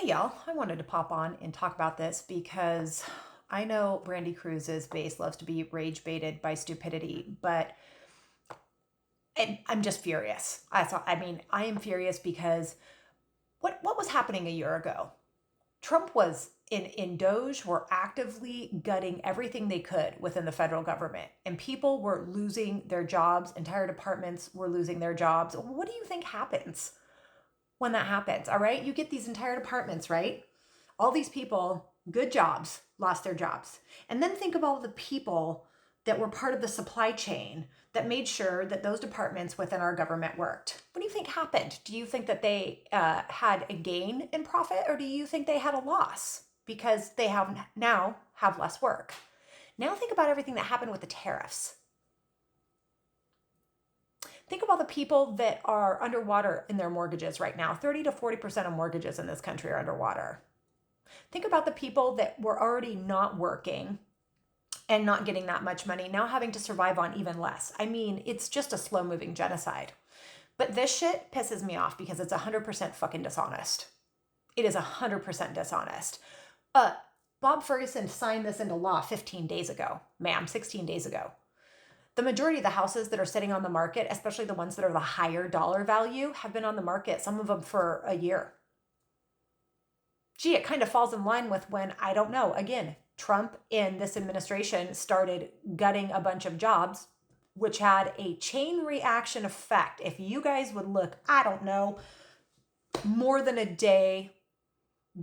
Hey y'all, I wanted to pop on and talk about this because I know Brandy Cruz's base loves to be rage baited by stupidity, but I'm just furious. I am furious because what was happening a year ago? Trump was in Doge were actively gutting everything they could within the federal government, and people were losing their jobs. Entire departments were losing their jobs. What do you think happens when that happens? All right, you get these entire departments, right? All these people, good jobs, lost their jobs. And then think of all the people that were part of the supply chain that made sure that those departments within our government worked. What do you think happened? Do you think that they had a gain in profit, or do you think they had a loss because they have less work? Now think about everything that happened with the tariffs. Think about the people that are underwater in their mortgages right now. 30 to 40% of mortgages in this country are underwater. Think about the people that were already not working and not getting that much money, now having to survive on even less. I mean, it's just a slow moving genocide. But this shit pisses me off because it's 100% fucking dishonest. It is 100% dishonest. Bob Ferguson signed this into law 15 days ago, ma'am, 16 days ago. The majority of the houses that are sitting on the market, especially the ones that are the higher dollar value, have been on the market, some of them for a year. Gee, it kind of falls in line with when, I don't know, again, Trump in this administration started gutting a bunch of jobs, which had a chain reaction effect. If you guys would look, I don't know, more than a day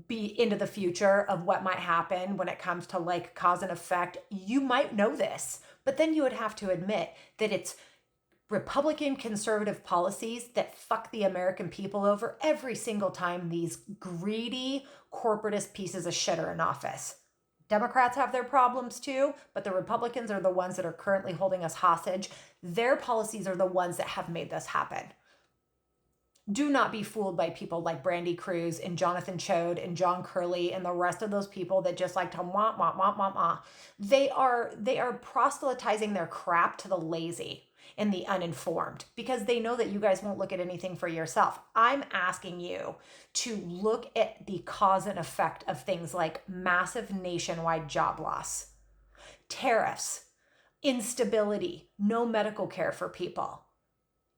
be into the future of what might happen when it comes to like cause and effect, you might know this, but then you would have to admit that it's Republican conservative policies that fuck the American people over every single time these greedy corporatist pieces of shit are in office. Democrats have their problems too, but the Republicans are the ones that are currently holding us hostage. Their policies are the ones that have made this happen. Do not be fooled by people like Brandy Cruz and Jonathan Chode and John Curley and the rest of those people that just like to wah, wah, wah, wah, wah. They are proselytizing their crap to the lazy and the uninformed because they know that you guys won't look at anything for yourself. I'm asking you to look at the cause and effect of things like massive nationwide job loss, tariffs, instability, no medical care for people.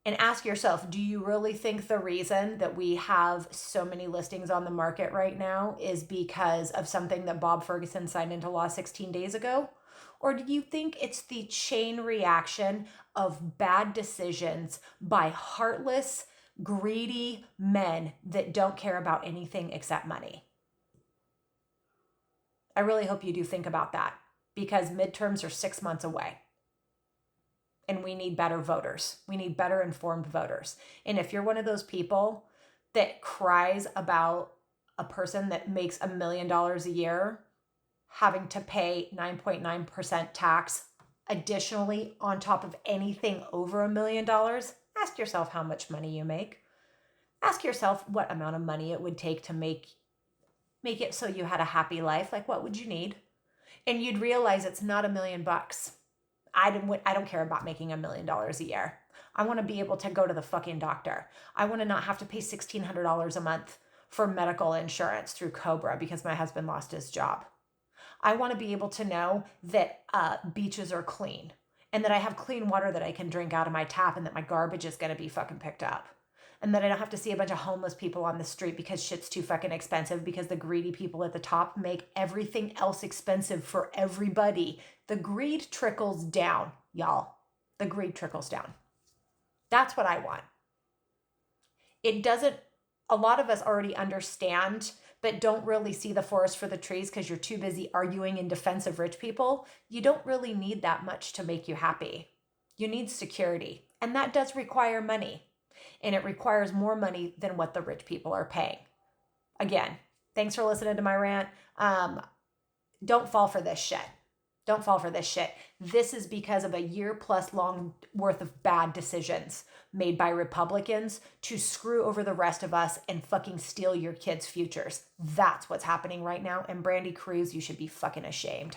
And ask yourself, do you really think the reason that we have so many listings on the market right now is because of something that Bob Ferguson signed into law 16 days ago? Or do you think it's the chain reaction of bad decisions by heartless, greedy men that don't care about anything except money? I really hope you do think about that because midterms are 6 months away. And we need better voters. We need better informed voters. And if you're one of those people that cries about a person that makes $1 million a year having to pay 9.9% tax additionally on top of anything over $1 million, ask yourself how much money you make. Ask yourself what amount of money it would take to make it so you had a happy life. Like, what would you need? And you'd realize it's not $1 million. I don't care about making $1 million a year. I want to be able to go to the fucking doctor. I want to not have to pay $1,600 a month for medical insurance through Cobra because my husband lost his job. I want to be able to know that beaches are clean and that I have clean water that I can drink out of my tap and that my garbage is going to be fucking picked up. And that I don't have to see a bunch of homeless people on the street because shit's too fucking expensive because the greedy people at the top make everything else expensive for everybody. The greed trickles down, y'all. The greed trickles down. That's what I want. A lot of us already understand, but don't really see the forest for the trees because you're too busy arguing in defense of rich people. You don't really need that much to make you happy. You need security, and that does require money. And it requires more money than what the rich people are paying. Again, thanks for listening to my rant. Don't fall for this shit. Don't fall for this shit. This is because of a year plus long worth of bad decisions made by Republicans to screw over the rest of us and fucking steal your kids' futures. That's what's happening right now. And Brandy Cruz, you should be fucking ashamed.